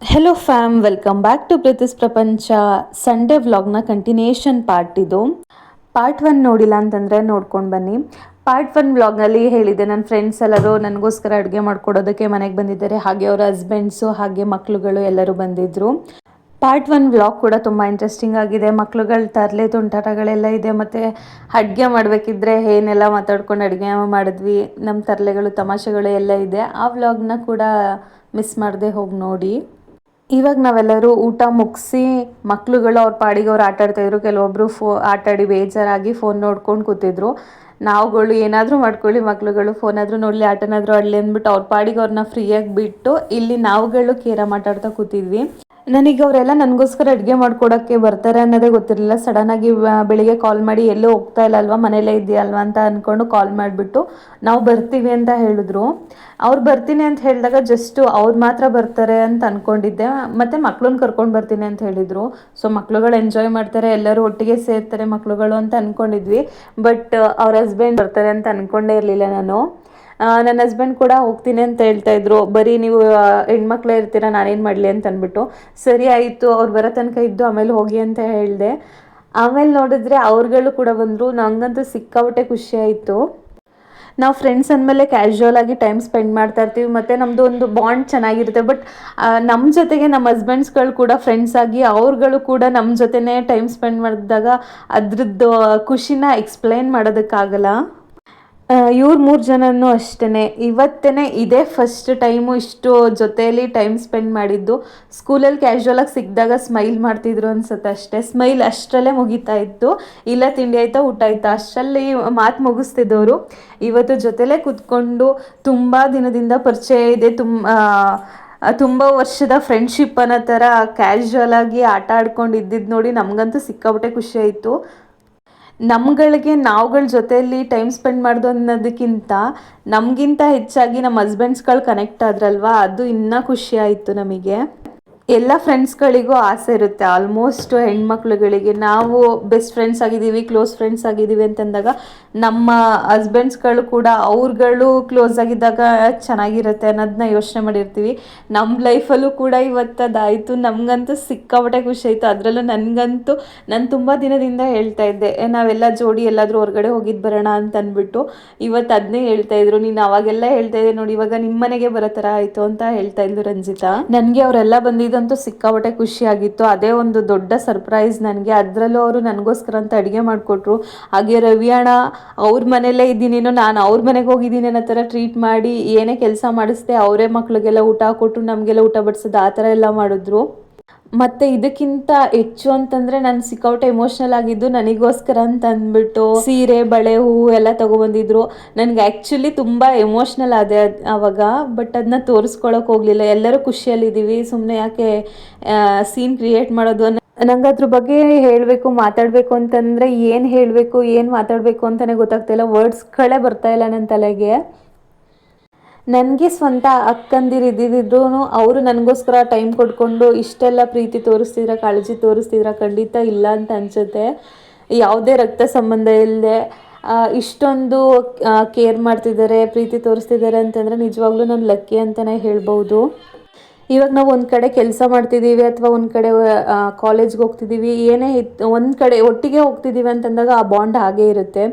Hello fam, welcome back to Preethi's ಪ್ರಪಂಚ. Sunday ವ್ಲಾಗ್ನ continuation part ಇದು. ಪಾರ್ಟ್ 1 ನೋಡಿಲ್ಲ ಅಂತಂದರೆ ನೋಡ್ಕೊಂಡು ಬನ್ನಿ. ಪಾರ್ಟ್ 1 ವ್ಲಾಗ್ನಲ್ಲಿ ಹೇಳಿದೆ, ನನ್ನ ಫ್ರೆಂಡ್ಸ್ ಎಲ್ಲರೂ ನನಗೋಸ್ಕರ ಅಡುಗೆ ಮಾಡ್ಕೊಡೋದಕ್ಕೆ ಮನೆಗೆ ಬಂದಿದ್ದಾರೆ. ಹಾಗೆ ಅವರ ಹಸ್ಬೆಂಡ್ಸು ಹಾಗೆ ಮಕ್ಕಳುಗಳು ಎಲ್ಲರೂ ಬಂದಿದ್ದರು. ಪಾರ್ಟ್ 1 ವ್ಲಾಗ್ ಕೂಡ ತುಂಬ ಇಂಟ್ರೆಸ್ಟಿಂಗ್ ಆಗಿದೆ. ಮಕ್ಳುಗಳ ತರಲೆ ತುಂಟಾಟಗಳೆಲ್ಲ ಇದೆ. ಮತ್ತು ಅಡುಗೆ ಮಾಡಬೇಕಿದ್ರೆ ಏನೆಲ್ಲ ಮಾತಾಡ್ಕೊಂಡು ಅಡುಗೆ ಮಾಡಿದ್ವಿ, ನಮ್ಮ ತರಲೆಗಳು ತಮಾಷೆಗಳು ಎಲ್ಲ ಇದೆ. ಆ ವ್ಲಾಗ್ನ ಕೂಡ ಮಿಸ್ ಮಾಡದೆ ಹೋಗಿ ನೋಡಿ. ಇವಾಗ ನಾವೆಲ್ಲರೂ ಊಟ ಮುಗಿಸಿ ಮಕ್ಳುಗಳು ಅವ್ರ ಪಾಡಿಗೆ ಅವ್ರು ಆಟಾಡ್ತಾಯಿದ್ರು. ಕೆಲವೊಬ್ಬರು ಆಟಾಡಿ ಬೇಜಾರಾಗಿ ಫೋನ್ ನೋಡ್ಕೊಂಡು ಕೂತಿದ್ರು. ನಾವುಗಳು ಏನಾದರೂ ಮಾಡ್ಕೊಳ್ಳಿ, ಮಕ್ಳುಗಳು ಫೋನಾದರೂ ನೋಡಲಿ, ಆಟನಾದರೂ ಆಡಲಿ ಅಂದ್ಬಿಟ್ಟು ಅವ್ರ ಪಾಡಿಗೆ ಅವ್ರನ್ನ ಫ್ರೀಯಾಗಿ ಬಿಟ್ಟು ಇಲ್ಲಿ ನಾವುಗಳು ಕೇರ ಮಾತಾಡ್ತಾ ಕೂತಿದ್ವಿ. ನನಗೆ ಅವರೆಲ್ಲ ನನಗೋಸ್ಕರ ಅಡುಗೆ ಮಾಡ್ಕೊಡೋಕ್ಕೆ ಬರ್ತಾರೆ ಅನ್ನೋದೇ ಗೊತ್ತಿರಲಿಲ್ಲ. ಸಡನ್ನಾಗಿ ಬೆಳಿಗ್ಗೆ ಕಾಲ್ ಮಾಡಿ ಎಲ್ಲೂ ಹೋಗ್ತಾ ಇಲ್ಲ ಅಲ್ವಾ, ಮನೇಲೇ ಇದೆಯಲ್ವಾ ಅಂತ ಅಂದ್ಕೊಂಡು ಕಾಲ್ ಮಾಡಿಬಿಟ್ಟು ನಾವು ಬರ್ತೀವಿ ಅಂತ ಹೇಳಿದ್ರು. ಅವ್ರು ಬರ್ತೀನಿ ಅಂತ ಹೇಳಿದಾಗ ಜಸ್ಟು ಅವ್ರು ಮಾತ್ರ ಬರ್ತಾರೆ ಅಂತ ಅಂದ್ಕೊಂಡಿದ್ದೆ. ಮತ್ತು ಮಕ್ಳನ್ನ ಕರ್ಕೊಂಡು ಬರ್ತೀನಿ ಅಂತ ಹೇಳಿದರು. ಸೊ ಮಕ್ಳುಗಳು ಎಂಜಾಯ್ ಮಾಡ್ತಾರೆ, ಎಲ್ಲರೂ ಒಟ್ಟಿಗೆ ಸೇರ್ತಾರೆ ಮಕ್ಳುಗಳು ಅಂತ ಅಂದ್ಕೊಂಡಿದ್ವಿ. ಬಟ್ ಅವ್ರ ಹಸ್ಬೆಂಡ್ ಬರ್ತಾರೆ ಅಂತ ಅಂದ್ಕೊಂಡೇ ಇರಲಿಲ್ಲ ನಾನು. ನನ್ನ ಹಸ್ಬೆಂಡ್ ಕೂಡ ಹೋಗ್ತೀನಿ ಅಂತ ಹೇಳ್ತಾಯಿದ್ರು. ಬರೀ ನೀವು ಹೆಣ್ಮಕ್ಳೇ ಇರ್ತೀರ, ನಾನೇನು ಮಾಡಲಿ ಅಂತ ಅಂದ್ಬಿಟ್ಟು, ಸರಿ ಆಯಿತು ಅವ್ರು ಬರೋ ತನಕ ಇದ್ದು ಆಮೇಲೆ ಹೋಗಿ ಅಂತ ಹೇಳಿದೆ. ಆಮೇಲೆ ನೋಡಿದ್ರೆ ಅವ್ರುಗಳು ಕೂಡ ಬಂದರು. ನನಗಂತೂ ಸಿಕ್ಕಾಪಟ್ಟೆ ಖುಷಿ ಆಯಿತು. ನಾವು ಫ್ರೆಂಡ್ಸ್ ಅಂದಮೇಲೆ ಕ್ಯಾಶುವಲ್ ಆಗಿ ಟೈಮ್ ಸ್ಪೆಂಡ್ ಮಾಡ್ತಾ ಇರ್ತೀವಿ, ಮತ್ತು ನಮ್ಮದು ಒಂದು ಬಾಂಡ್ ಚೆನ್ನಾಗಿರುತ್ತೆ. ಬಟ್ ನಮ್ಮ ಜೊತೆಗೆ ನಮ್ಮ ಹಸ್ಬೆಂಡ್ಸ್ಗಳು ಕೂಡ ಫ್ರೆಂಡ್ಸ್ ಆಗಿ ಅವ್ರುಗಳು ಕೂಡ ನಮ್ಮ ಜೊತೆನೇ ಟೈಮ್ ಸ್ಪೆಂಡ್ ಮಾಡಿದಾಗ ಅದ್ರದ್ದು ಖುಷಿನ ಎಕ್ಸ್ಪ್ಲೈನ್ ಮಾಡೋದಕ್ಕಾಗಲ್ಲ. ಇವ್ರು 3 ಜನನೂ ಅಷ್ಟೇ. ಇವತ್ತೇ ಇದೇ ಫಸ್ಟ್ ಟೈಮು ಇಷ್ಟು ಜೊತೆಯಲ್ಲಿ ಟೈಮ್ ಸ್ಪೆಂಡ್ ಮಾಡಿದ್ದು. ಸ್ಕೂಲಲ್ಲಿ ಕ್ಯಾಶುವಲಾಗಿ ಸಿಕ್ಕಿದಾಗ ಸ್ಮೈಲ್ ಮಾಡ್ತಿದ್ರು ಅನ್ಸುತ್ತೆ ಅಷ್ಟೇ. ಸ್ಮೈಲ್ ಅಷ್ಟರಲ್ಲೇ ಮುಗಿತಾ ಇತ್ತು. ಇಲ್ಲ ತಿಂಡಿ ಆಯಿತಾ, ಊಟ ಆಯಿತಾ, ಅಷ್ಟರಲ್ಲಿ ಮಾತು ಮುಗಿಸ್ತಿದ್ದವರು. ಇವತ್ತು ಜೊತೆಲೇ ಕೂತ್ಕೊಂಡು ತುಂಬ ದಿನದಿಂದ ಪರಿಚಯ ಇದೆ, ತುಂಬ ವರ್ಷದ ಫ್ರೆಂಡ್ಶಿಪ್ ಅನ್ನೋ ಥರ ಕ್ಯಾಶುವಲಾಗಿ ಆಟ ಆಡ್ಕೊಂಡು ಇದ್ದಿದ್ದು ನೋಡಿ ನಮಗಂತೂ ಸಿಕ್ಕಾಪಟ್ಟೆ ಖುಷಿ ಆಯಿತು. ನಮ್ಗಳಿಗೆ ನಾವುಗಳ ಜೊತೆಯಲ್ಲಿ ಟೈಮ್ ಸ್ಪೆಂಡ್ ಮಾಡೋದು ಅನ್ನೋದಕ್ಕಿಂತ ನಮಗಿಂತ ಹೆಚ್ಚಾಗಿ ನಮ್ಮ ಹಸ್ಬೆಂಡ್ಸ್ಗಳು ಕನೆಕ್ಟ್ ಆದ್ರಲ್ವ, ಅದು ಇನ್ನೂ ಖುಷಿ ಆಯಿತು ನಮಗೆ. ಎಲ್ಲ ಫ್ರೆಂಡ್ಸ್ಗಳಿಗೂ ಆಸೆ ಇರುತ್ತೆ, ಆಲ್ಮೋಸ್ಟ್ ಹೆಣ್ಮಕ್ಳುಗಳಿಗೆ. ನಾವು ಬೆಸ್ಟ್ ಫ್ರೆಂಡ್ಸ್ ಆಗಿದ್ದೀವಿ, ಕ್ಲೋಸ್ ಫ್ರೆಂಡ್ಸ್ ಆಗಿದ್ದೀವಿ ಅಂತಂದಾಗ ನಮ್ಮ ಹಸ್ಬೆಂಡ್ಸ್ಗಳು ಕೂಡ ಅವ್ರುಗಳು ಕ್ಲೋಸ್ ಆಗಿದ್ದಾಗ ಚೆನ್ನಾಗಿರುತ್ತೆ ಅನ್ನೋದನ್ನ ಯೋಚನೆ ಮಾಡಿರ್ತೀವಿ. ನಮ್ಮ ಲೈಫಲ್ಲೂ ಕೂಡ ಇವತ್ತದಾಯಿತು. ನಮಗಂತೂ ಸಿಕ್ಕಾಪಟ್ಟೆ ಖುಷಿ ಆಯಿತು. ಅದರಲ್ಲೂ ನನಗಂತೂ ನಾನು ತುಂಬ ದಿನದಿಂದ ಹೇಳ್ತಾ ಇದ್ದೆ, ನಾವೆಲ್ಲ ಜೋಡಿ ಎಲ್ಲಾದರೂ ಹೊರಗಡೆ ಹೋಗಿದ್ದು ಬರೋಣ ಅಂತ ಅಂದ್ಬಿಟ್ಟು. ಇವತ್ತು ಅದನ್ನೇ ಹೇಳ್ತಾಯಿದ್ರು, ನೀನು ಅವಾಗೆಲ್ಲ ಹೇಳ್ತಾ ಇದ್ದೆ ನೋಡಿ, ಇವಾಗ ನಿಮ್ಮ ಮನೆಗೆ ಬರೋ ಥರ ಆಯಿತು ಅಂತ ಹೇಳ್ತಾ ಇದ್ರು ರಂಜಿತಾ. ನನಗೆ ಅವರೆಲ್ಲ ಬಂದಿದ್ದಂತೂ ಸಿಕ್ಕಾಪಟ್ಟೆ ಖುಷಿಯಾಗಿತ್ತು. ಅದೇ ಒಂದು ದೊಡ್ಡ ಸರ್ಪ್ರೈಸ್ ನನಗೆ. ಅದರಲ್ಲೂ ಅವರು ನನಗೋಸ್ಕರ ಅಂತ ಅಡುಗೆ ಮಾಡಿಕೊಟ್ರು. ಹಾಗೆ ರವಿ ಅಣ್ಣ ಅವ್ರ ಮನೆಯಲ್ಲೇ ಇದ್ದೀನೇನೋ, ನಾನು ಅವ್ರ ಮನೆಗೆ ಹೋಗಿದ್ದೀನಿ ಅನ್ನೋ ಥರ ಟ್ರೀಟ್ ಮಾಡಿ ಏನೇ ಕೆಲಸ ಮಾಡಿಸ್ದೆ ಅವರೇ ಮಕ್ಳಿಗೆಲ್ಲ ಊಟ ಕೊಟ್ಟು ನಮಗೆಲ್ಲ ಊಟ ಬಡಿಸೋದು ಆ ಥರ ಎಲ್ಲ ಮಾಡಿದ್ರು. ಮತ್ತು ಇದಕ್ಕಿಂತ ಹೆಚ್ಚು ಅಂತಂದರೆ ನಾನು ಸಿಕ್ಕಾಪಟ್ಟೆ ಎಮೋಷ್ನಲ್ ಆಗಿದ್ದು, ನನಗೋಸ್ಕರ ಅಂತ ಅಂದ್ಬಿಟ್ಟು ಸೀರೆ, ಬಳೆ, ಹೂವು ಎಲ್ಲ ತೊಗೊಬಂದಿದ್ರು. ನನಗೆ ಆ್ಯಕ್ಚುಲಿ ತುಂಬ ಎಮೋಷ್ನಲ್ ಆದೆ ಆವಾಗ. ಬಟ್ ಅದನ್ನ ತೋರಿಸ್ಕೊಳಕ್ಕೆ ಹೋಗಲಿಲ್ಲ. ಎಲ್ಲರೂ ಖುಷಿಯಲ್ಲಿದ್ದೀವಿ, ಸುಮ್ಮನೆ ಯಾಕೆ ಸೀನ್ ಕ್ರಿಯೇಟ್ ಮಾಡೋದು ಅನ್ನೋ. ನಂಗೆ ಅದ್ರ ಬಗ್ಗೆ ಹೇಳಬೇಕು, ಮಾತಾಡಬೇಕು ಅಂತಂದರೆ ಏನು ಹೇಳಬೇಕು, ಏನು ಮಾತಾಡಬೇಕು ಅಂತಲೇ ಗೊತ್ತಾಗ್ತಾಯಿಲ್ಲ. ವರ್ಡ್ಸ್ಗಳೇ ಬರ್ತಾಯಿಲ್ಲ ನನ್ನ ತಲೆಗೆ. ನನಗೆ ಸ್ವಂತ ಅಕ್ಕಂದಿರು ಇದ್ದಿದ್ರೂ ಅವರು ನನಗೋಸ್ಕರ ಟೈಮ್ ಕೊಟ್ಕೊಂಡು ಇಷ್ಟೆಲ್ಲ ಪ್ರೀತಿ ತೋರಿಸ್ತಿದ್ರ, ಕಾಳಜಿ ತೋರಿಸ್ತಿದ್ರ ಖಂಡಿತ ಇಲ್ಲ ಅಂತ ಅನಿಸುತ್ತೆ. ಯಾವುದೇ ರಕ್ತ ಸಂಬಂಧ ಇಲ್ಲದೆ ಇಷ್ಟೊಂದು ಕೇರ್ ಮಾಡ್ತಿದ್ದಾರೆ, ಪ್ರೀತಿ ತೋರಿಸ್ತಿದ್ದಾರೆ ಅಂತಂದರೆ ನಿಜವಾಗ್ಲೂ ನಾನು ಲಕ್ಕಿ ಅಂತಲೇ ಹೇಳ್ಬೋದು. ಇವಾಗ ನಾವು ಒಂದು ಕಡೆ ಕೆಲಸ ಮಾಡ್ತಿದ್ದೀವಿ ಅಥವಾ ಒಂದು ಕಡೆ ಕಾಲೇಜ್ಗೆ ಹೋಗ್ತಿದ್ದೀವಿ, ಏನೇ ಒಂದು ಕಡೆ ಒಟ್ಟಿಗೆ ಹೋಗ್ತಿದ್ದೀವಿ ಅಂತಂದಾಗ ಆ ಬಾಂಡ್ ಹಾಗೇ ಇರುತ್ತೆ.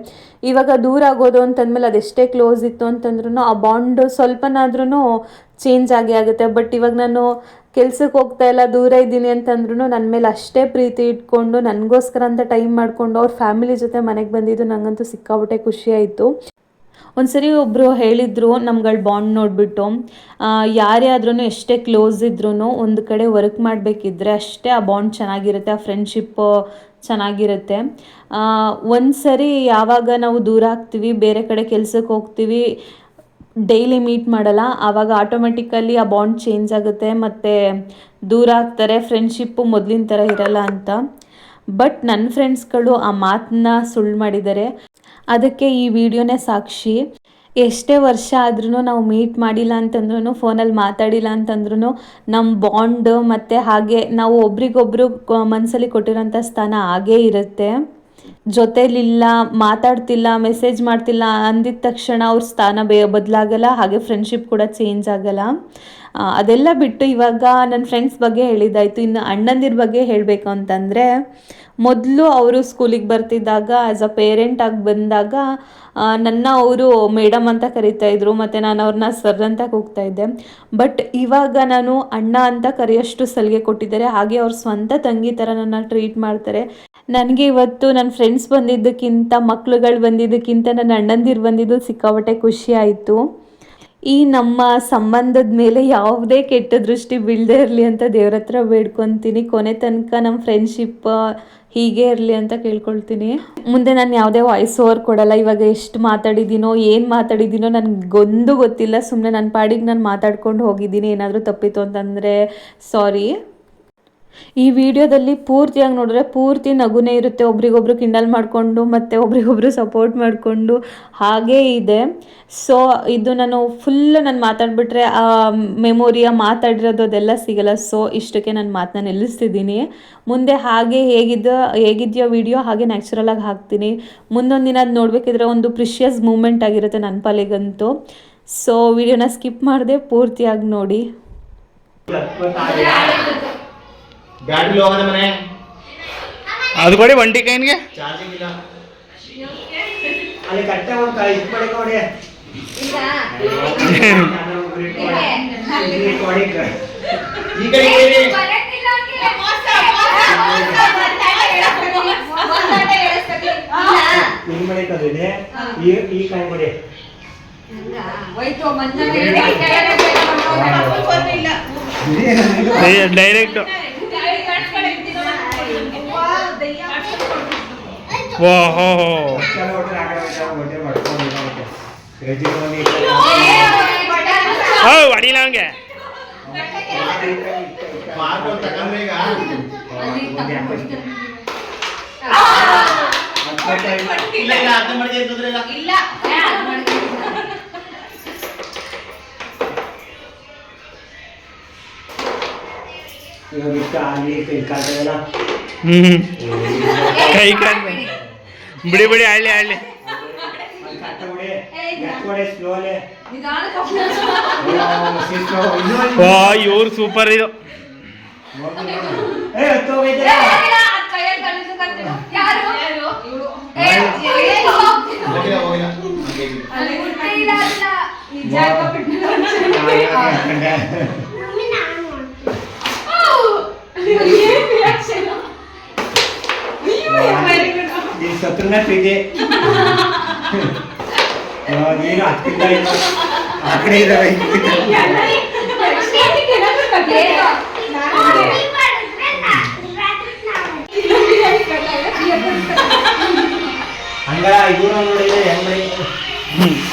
ಇವಾಗ ದೂರ ಆಗೋದು ಅಂತಂದಮೇಲೆ ಅದೆಷ್ಟೇ ಕ್ಲೋಸ್ ಇತ್ತು ಅಂತಂದ್ರೂ ಆ ಬಾಂಡ್ ಸ್ವಲ್ಪನಾದ್ರೂ ಚೇಂಜ್ ಆಗುತ್ತೆ. ಬಟ್ ಇವಾಗ ನಾನು ಕೆಲ್ಸಕ್ಕೆ ಹೋಗ್ತಾ ಇಲ್ಲ, ದೂರ ಇದ್ದೀನಿ ಅಂತಂದ್ರೂ ನನ್ನ ಮೇಲೆ ಅಷ್ಟೇ ಪ್ರೀತಿ ಇಟ್ಕೊಂಡು ನನಗೋಸ್ಕರ ಅಂತ ಟೈಮ್ ಮಾಡಿಕೊಂಡು ಅವ್ರ ಫ್ಯಾಮಿಲಿ ಜೊತೆ ಮನೆಗೆ ಬಂದಿದ್ದು ನನಗಂತೂ ಸಿಕ್ಕಾಪಟ್ಟೆ ಖುಷಿ ಆಯಿತು. ಒಂದ್ಸರಿ ಒಬ್ಬರು ಹೇಳಿದರು ನಮ್ಗಳ ಬಾಂಡ್ ನೋಡಿಬಿಟ್ಟು, ಯಾರೇ ಆದ್ರೂ ಎಷ್ಟೇ ಕ್ಲೋಸ್ ಇದ್ರೂ ಒಂದು ಕಡೆ ವರ್ಕ್ ಮಾಡಬೇಕಿದ್ರೆ ಅಷ್ಟೇ ಆ ಬಾಂಡ್ ಚೆನ್ನಾಗಿರುತ್ತೆ, ಆ ಫ್ರೆಂಡ್ಶಿಪ್ಪು ಚೆನ್ನಾಗಿರುತ್ತೆ. ಒಂದು ಸರಿ ಯಾವಾಗ ನಾವು ದೂರ ಆಗ್ತೀವಿ, ಬೇರೆ ಕಡೆ ಕೆಲ್ಸಕ್ಕೆ ಹೋಗ್ತೀವಿ, ಡೈಲಿ ಮೀಟ್ ಮಾಡಲ್ಲ, ಆವಾಗ ಆಟೋಮೆಟಿಕಲಿ ಆ ಬಾಂಡ್ ಚೇಂಜ್ ಆಗುತ್ತೆ ಮತ್ತು ದೂರ ಆಗ್ತಾರೆ, ಫ್ರೆಂಡ್ಶಿಪ್ಪು ಮೊದಲಿನ ಥರ ಇರಲ್ಲ ಅಂತ. ಬಟ್ ನನ್ನ ಫ್ರೆಂಡ್ಸ್ಗಳು ಆ ಮಾತನ್ನ ಸುಳ್ಳು ಮಾಡಿದ್ದಾರೆ. ಅದಕ್ಕೆ ಈ ವಿಡಿಯೋನೇ ಸಾಕ್ಷಿ. ಎಷ್ಟೇ ವರ್ಷ ಆದ್ರೂ ನಾವು ಮೀಟ್ ಮಾಡಿಲ್ಲ ಅಂತಂದ್ರೂ, ಫೋನಲ್ಲಿ ಮಾತಾಡಿಲ್ಲ ಅಂತಂದ್ರೂ ನಮ್ಮ ಬಾಂಡ್ ಮತ್ತು ಹಾಗೆ ನಾವು ಒಬ್ರಿಗೊಬ್ರು ಮನಸ್ಸಲ್ಲಿ ಕೊಟ್ಟಿರೋಂಥ ಸ್ಥಾನ ಹಾಗೇ ಇರುತ್ತೆ. ಜೊತೆಲಿಲ್ಲ, ಮಾತಾಡ್ತಿಲ್ಲ, ಮೆಸೇಜ್ ಮಾಡ್ತಿಲ್ಲ ಅಂದಿದ ತಕ್ಷಣ ಅವ್ರ ಸ್ಥಾನ ಬದಲಾಗಲ್ಲ, ಹಾಗೆ ಫ್ರೆಂಡ್ಶಿಪ್ ಕೂಡ ಚೇಂಜ್ ಆಗಲ್ಲ. ಅದೆಲ್ಲ ಬಿಟ್ಟು ಇವಾಗ ನನ್ನ ಫ್ರೆಂಡ್ಸ್ ಬಗ್ಗೆ ಹೇಳಿದ್ದಾಯಿತು. ಇನ್ನು ಅಣ್ಣಂದಿರ ಬಗ್ಗೆ ಹೇಳಬೇಕು ಅಂತಂದರೆ, ಮೊದಲು ಅವರು ಸ್ಕೂಲಿಗೆ ಬರ್ತಿದ್ದಾಗ ಆ್ಯಸ್ ಅ ಪೇರೆಂಟಾಗಿ ಬಂದಾಗ ನನ್ನ ಅವರು ಮೇಡಮ್ ಅಂತ ಕರಿತಾಯಿದ್ರು, ಮತ್ತು ನಾನು ಅವ್ರನ್ನ ಸರ್ ಅಂತ ಕೂಗ್ತಾಯಿದ್ದೆ. ಬಟ್ ಇವಾಗ ನಾನು ಅಣ್ಣ ಅಂತ ಕರೆಯೋಷ್ಟು ಸಲಿಗೆ ಕೊಟ್ಟಿದ್ದಾರೆ. ಹಾಗೆ ಅವ್ರ ಸ್ವಂತ ತಂಗಿ ಥರ ನನ್ನ ಟ್ರೀಟ್ ಮಾಡ್ತಾರೆ. ನನಗೆ ಇವತ್ತು ನನ್ನ ಫ್ರೆಂಡ್ಸ್ ಬಂದಿದ್ದಕ್ಕಿಂತ, ಮಕ್ಳುಗಳು ಬಂದಿದ್ದಕ್ಕಿಂತ ನನ್ನ ಅಣ್ಣಂದಿರು ಬಂದಿದ್ದು ಸಿಕ್ಕಾಪಟ್ಟೆ ಖುಷಿ ಆಯಿತು. ಈ ನಮ್ಮ ಸಂಬಂಧದ ಮೇಲೆ ಯಾವುದೇ ಕೆಟ್ಟ ದೃಷ್ಟಿ ಬೀಳದೇ ಇರಲಿ ಅಂತ ದೇವ್ರ ಹತ್ರ ಬೇಡ್ಕೊತೀನಿ. ಕೊನೆ ತನಕ ನಮ್ಮ ಫ್ರೆಂಡ್ಶಿಪ್ ಹೀಗೆ ಇರಲಿ ಅಂತ ಕೇಳ್ಕೊಳ್ತೀನಿ. ಮುಂದೆ ನಾನು ಯಾವುದೇ ವಾಯ್ಸ್ ಓವರ್ ಕೊಡಲ್ಲ. ಇವಾಗ ಎಷ್ಟು ಮಾತಾಡಿದ್ದೀನೋ, ಏನು ಮಾತಾಡಿದ್ದೀನೋ ನನಗೊಂದು ಗೊತ್ತಿಲ್ಲ. ಸುಮ್ಮನೆ ನನ್ನ ಪಾಡಿಗೆ ನಾನು ಮಾತಾಡ್ಕೊಂಡು ಹೋಗಿದ್ದೀನಿ. ಏನಾದರೂ ತಪ್ಪಿತ್ತು ಅಂತಂದರೆ ಸಾರಿ. ಈ ವಿಡಿಯೋದಲ್ಲಿ ಪೂರ್ತಿಯಾಗಿ ನೋಡಿದ್ರೆ ಪೂರ್ತಿ ನಗುನೇ ಇರುತ್ತೆ. ಒಬ್ರಿಗೊಬ್ರು ಕಿಂಡಲ್ ಮಾಡಿಕೊಂಡು ಮತ್ತು ಒಬ್ರಿಗೊಬ್ರು ಸಪೋರ್ಟ್ ಮಾಡಿಕೊಂಡು ಹಾಗೇ ಇದೆ. ಸೊ ಇದು ನಾನು ನಾನು ಮಾತಾಡಿಬಿಟ್ರೆ ಆ ಮೆಮೊರಿಯ ಮಾತಾಡಿರೋದು ಅದೆಲ್ಲ ಸಿಗಲ್ಲ. ಸೊ ಇಷ್ಟಕ್ಕೆ ನಾನು ಮಾತನ್ನ ನಿಲ್ಲಿಸ್ತಿದ್ದೀನಿ. ಮುಂದೆ ಹಾಗೆ ಹೇಗಿದೆಯೋ ವಿಡಿಯೋ ಹಾಗೆ ನ್ಯಾಚುರಲಾಗಿ ಹಾಕ್ತೀನಿ. ಮುಂದೊಂದು ದಿನ ಅದು ನೋಡಬೇಕಿದ್ರೆ ಒಂದು ಪ್ರಿಷಿಯಸ್ ಮೂಮೆಂಟ್ ಆಗಿರುತ್ತೆ ನನ್ನ ಪಾಲಿಗಂತೂ. ಸೊ ವಿಡಿಯೋನ ಸ್ಕಿಪ್ ಮಾಡದೆ ಪೂರ್ತಿಯಾಗಿ ನೋಡಿ. ಬ್ಯಾಟ್ರಿ ಲೋ ಆಗದ ಮನೆ ಅದು ಕೊಡಿ ಒಂಟಿ ಕೈನ್ಗೆ ಚಾರ್ಜಿಂಗ್ ಇಲ್ಲ ಅಲ್ಲಿ ಕಟ್ಟೆ ಒಂದು ಕೈ ಇಟ್ಕೊಳ್ಳಿ ನೋಡಿ ಇಲ್ಲ ಈ ಕಡೆ ಏನಿ ಬರಕಿಲ್ಲ ಅಂಕಿಲ್ಲ ನಿಮ್ಮ ಮನೆ ಕದಿದೆ ಈ ಕೈ ಮಾಡಿ ಹೋಯ್ತು ಮಂಜನೆ ಡೈರೆಕ್ಟ್ ಓಹೋ ಅಡಿಲ್ಲ ಹಂಗೆ ಕೈ ಕಾಲ ಬಿಡಿ ಬಿಡಿ ಹಳ್ಳಿ ಹಳ್ಳಿ ಇವ್ರು ಸೂಪರ್ ಇದು ಸತ್ರನ ಇದೆ ನೀನು ಹತ್ತಿಲ್ಲ ಆ ಕಡೆ ಇದ್ದಾವೆ ಹಂಗ ಇವ್ರು ನೋಡಿದ್ರೆ ಹೆಂಗ್ ಮಾಡಿ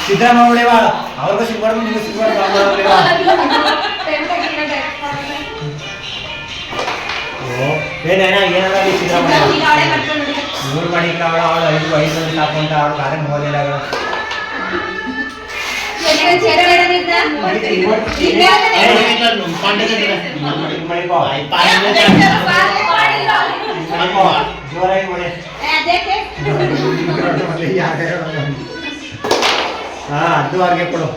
ಸಿದ್ದರಾಮ ಹೊಡೆವ ಅವ್ರಿಗೂ ಸಿಗ್ಬಾರ್ದು ನಿಮ್ಗೆ ಸಿಗ್ಬಾರ್ದು ಏನೇನ ಏನಾದ ಸಿದ್ದರಾಮಯ್ಯ 3 ಮಣಿಗೆ ಅವಳು 5 ಸಾಕೊಂಡ ಅವಳು ಕಾರ್ಯ ಹೋದಿಲ್ಲ ಜೋರಾಗಿ ಮಾಡಿ ಹಾ ಅದು ಅವ್ರಿಗೆ ಕೊಡು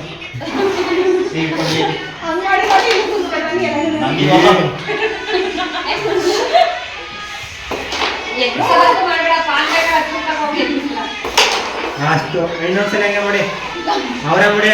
ಅಷ್ಟು ಇನ್ನೊಂದ್ಸಲ ಹಂಗೆ ಮಾಡಿ ಅವರೇ ಮಾಡಿ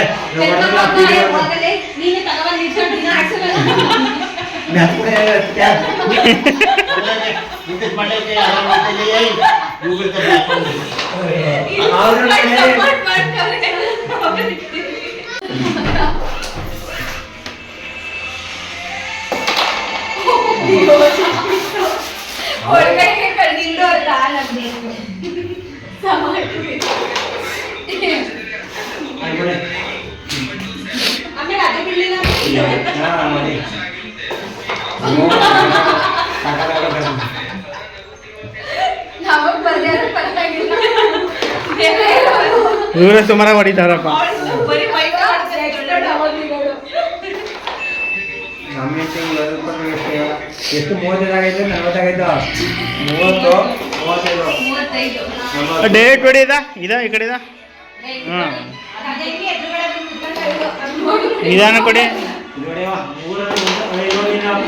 ಇವರೇ ಸುಮಾರು ಹೊಡಿತಾರಪ್ಪ. ಎಷ್ಟು 35 40 35 ಡೇಟ್ ಹೊಡಿದ ಇದ ಈ ಕಡೆ ನಿಧಾನ ಕೊಡಿ ನೋಡಿ ಊರಲ್ಲಿ ನೋಡಿ ನಾವು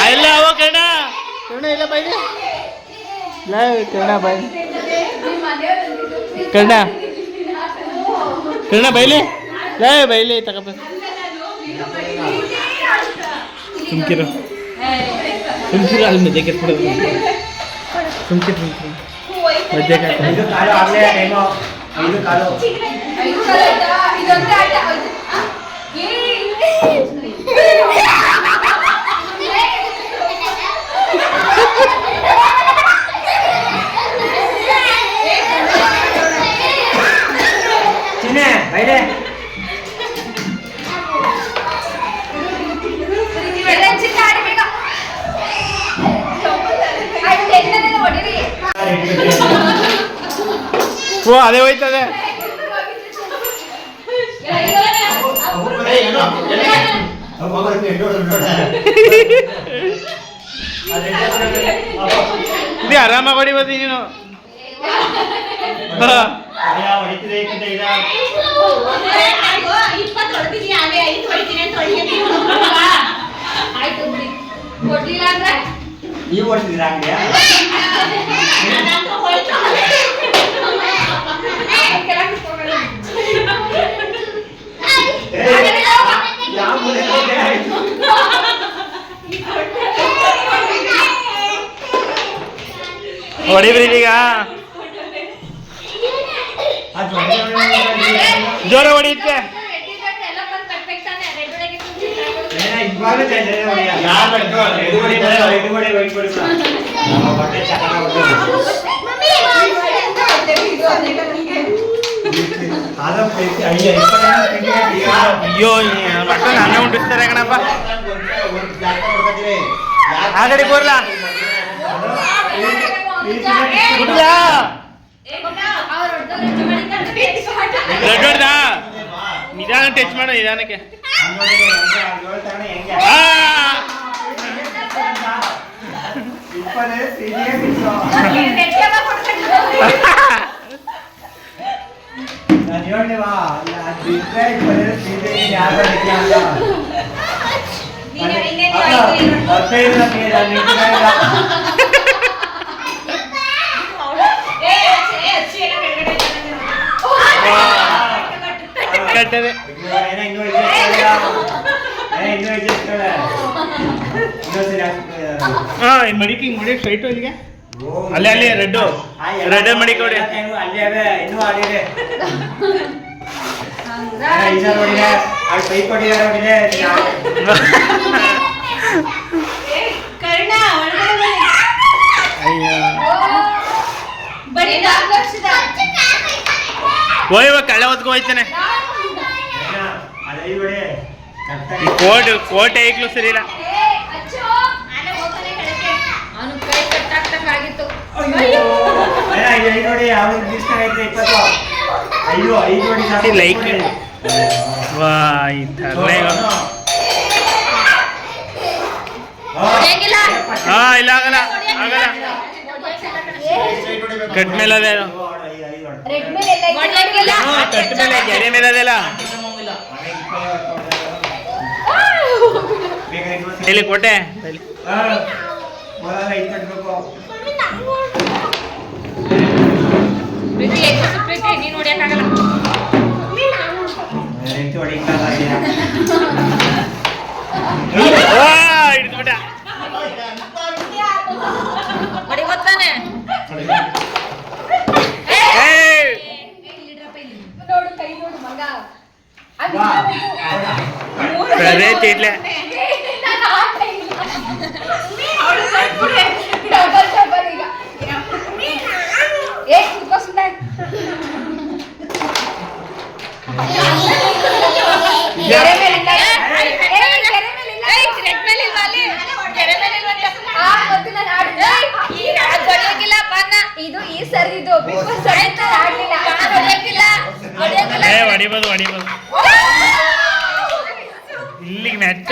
ಇಲ್ಲ ಅವ ಕರ್ಣ ಕರ್ಣ ಇಲ್ಲ ಬೈಲಿ ಕರ್ಣ ಬೈ ಕರ್ಣ ಕರ್ಣ ಬೈಲಿ ಬೈಲಿ ತಗೋಬ ಸುಮ್ಕಿರು ಅಲ್ಲಿ ಮಧ್ಯೆ ಕೆತ್ಬಿಡೋದು ಸುಮ್ಕಿರು ಮಧ್ಯೆ ಇದು ಕಾಲು ಆಗ್ಲೇ ಟೈಮು ಇದು ಕಾಲು ಚಿನ್ನೆ ಬೈಲೆ ಓ ಅದೇ ಹೋಯ್ತದೆ ಇದು ಆರಾಮಾಗಿ ಹೊಡಿಬೋದು ನೀನು ಹೊಡಿತಿದೆ ಈ ಹೊಡ್ತಿದ್ರ ಹಂಗೆ ಹೊಡಿಬ್ರಿ ಈಗ ಜೋರ ಹೊಡಿಯುತ್ತೆ ಅಯ್ಯೋ ಮಕ್ಕಳು ನಾನೇ ಉಂಟಿಸ್ತಾರೆ ಕಣಪ್ಪ ಆ ಕಡೆ ಬರ್ಲ ರೆಡ್ ಹೊಡ್ದಾ ನಿಧಾನ ಟಚ್ ಮಾಡ ನಿಧಾನಕ್ಕೆ ಕಟ್ಟದೆ ಮಡಿಕೆ ಹಿಂಗ್ ಮಡಿಯಕ್ ಸ್ಟ್ರೈಟ್ ಇಲ್ಲಿಗೆ ಅಲ್ಲೇ ಅಲ್ಲಿ ರೆಡ್ ಮಡಿಕೆ ಹೊಡಿ ಅಲ್ಲಿ ಅವೆ ಇನ್ನೂ ಆಡಿದೆ ಪೈಪ್ ಹೊಡಿದೆ ಹೋಯ್ ಕಳ್ಳ ಹೊತ್ಕೊ ಹೋಯ್ತಾನೆ ಕೋಟೆ ಈಗ್ಲೂ ಸರಿ ಇಲ್ಲ ಲೈಕ್ ವಾ ಈ ಹಾ ಇಲ್ಲ ಆಗಲ್ಲ ಆಗಲ್ಲ ಕಟ್ ಮೇಲೆ ಅದೇ ಕಟ್ ಮೇಲೆ ಗೆರೆ ಮೇಲೆ ಅದೆಲ್ಲ ಇಲ್ಲಿ ಕೋಟೆ ಹಿಡಿದ್ಬಿಟ್ಟ ಸರಿ ಚೀಟ್ಲೆ ಇದು ಈ ಸರ್ದಿದ್ದು ಹೊಡಿಬೋದು ಹೊಡಿಬೋದು ಇಲ್ಲಿಗೆ ಮೆಚ್ಚ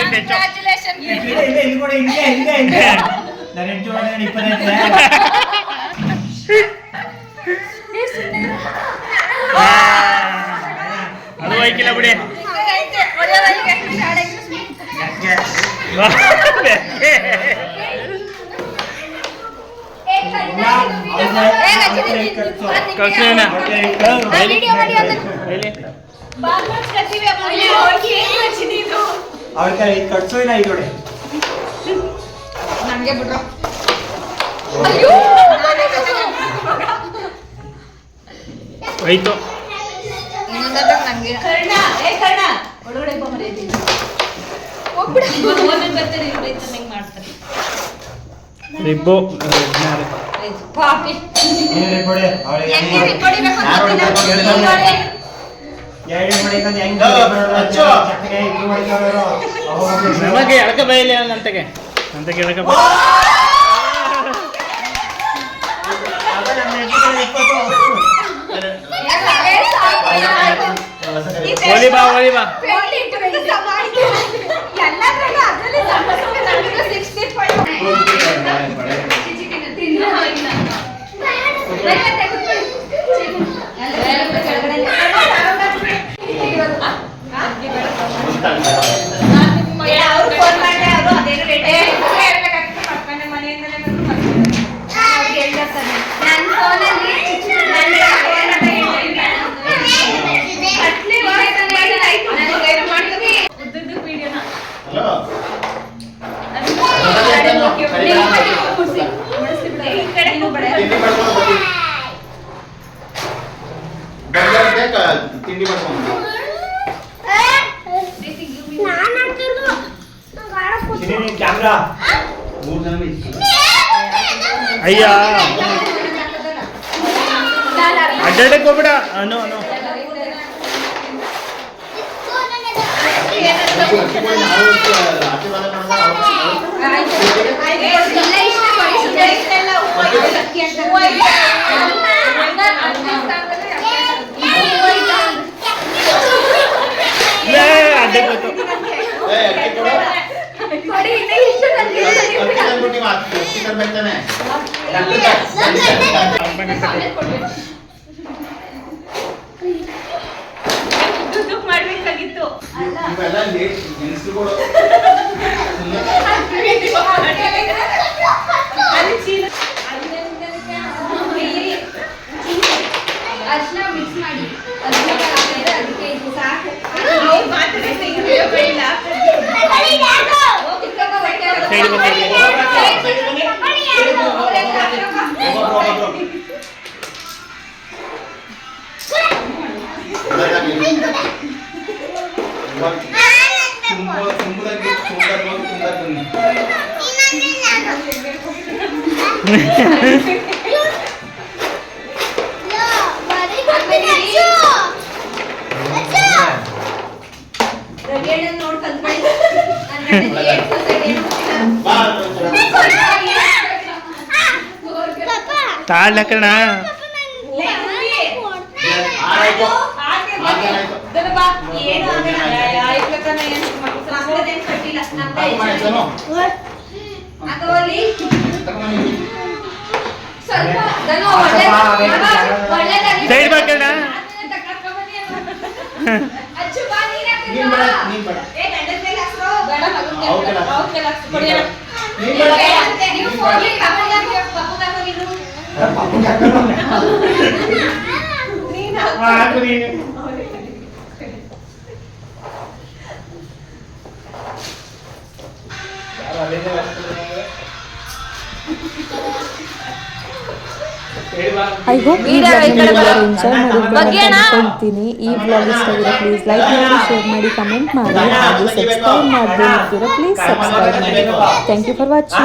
ನಾನು ಅದು ಹೋಯ್ಕಿಲ್ಲ ಬಿಡಿ. ಕಳ್ಸೋಣ. ಅವ್ರ ಕೈ ಕಟ್ಸೋ ಇಲ್ಲ ಇದೊಡೆ ನನ್ಗೆ ಬಿಡ್ರು ಆಯ್ತು. ನಂಗೆ ರಿಬ್ಬು ಏನೇ ಕೊಡೆ ಅವಳಿಗೆ ಎರಡು ಮಡಿಕಂದು ಹೆಂಗ್ ಚಕ್ಕಗೆ ಇದು ಮಾಡಿದವರು ನಮಗೆ ಎಳಕ ಬೈಲಿ ಅಂತಗೆ ಅಂತಗೆ ಎಳಕ ಬೈ. ಓಲಿ ಬಾ ಓಲಿ ಬಾ. ತಿಂಡಿ ಮಾಡ್ಕೊಂಡು ಕ್ಯಾಮ್ರಾ 3 ಜನ ಅಯ್ಯ ಅಡ್ಡಾಡಕ್ಕೆ ಹೋಗ್ಬೇಡ. ಅನು ಅನು ಅಡ್ಡಕ್ಕೆ ಹೋಯ್ತು. ಮಾಡ್ಬೇಕಾಗಿತ್ತು ಇವೆಲ್ಲ ಲೇಟ್ ನೆನೆಸ್ಕೊಳ್ಳೋ ಅರ್ಶನ ಮಿಕ್ಸ್ ಮಾಡಿ ಅದಕ್ಕೆ ಇದು ಸಾಕು ತಾಳ್ಲಕ್ಕಣ ಸೈಡ್ ಬಾಕಣ ಐ ಹೋಪ್ ಈ ವ್ಲಾಗ್ನ ನೀವೆಲ್ಲರೂ ಎಂಜಾಯ್ ಮಾಡಿರ್ತೀರಿ ಅಂತ ಅನ್ಕೊಳ್ತೀನಿ. ಈ ವ್ಲಾಗ್ ಇಷ್ಟ ಆಗಿದ್ರೆ ಪ್ಲೀಸ್ ಲೈಕ್ ಮಾಡಿ, ಶೇರ್ ಮಾಡಿ, ಕಮೆಂಟ್ ಮಾಡಿ, ಹಾಗೆ ಸಬ್ಸ್ಕ್ರೈಬ್ ಮಾಡದೇ ಇರ್ತೀರಾ ಪ್ಲೀಸ್ ಸಬ್ಸ್ಕ್ರೈಬ್ ಮಾಡಿ. Thank you for watching.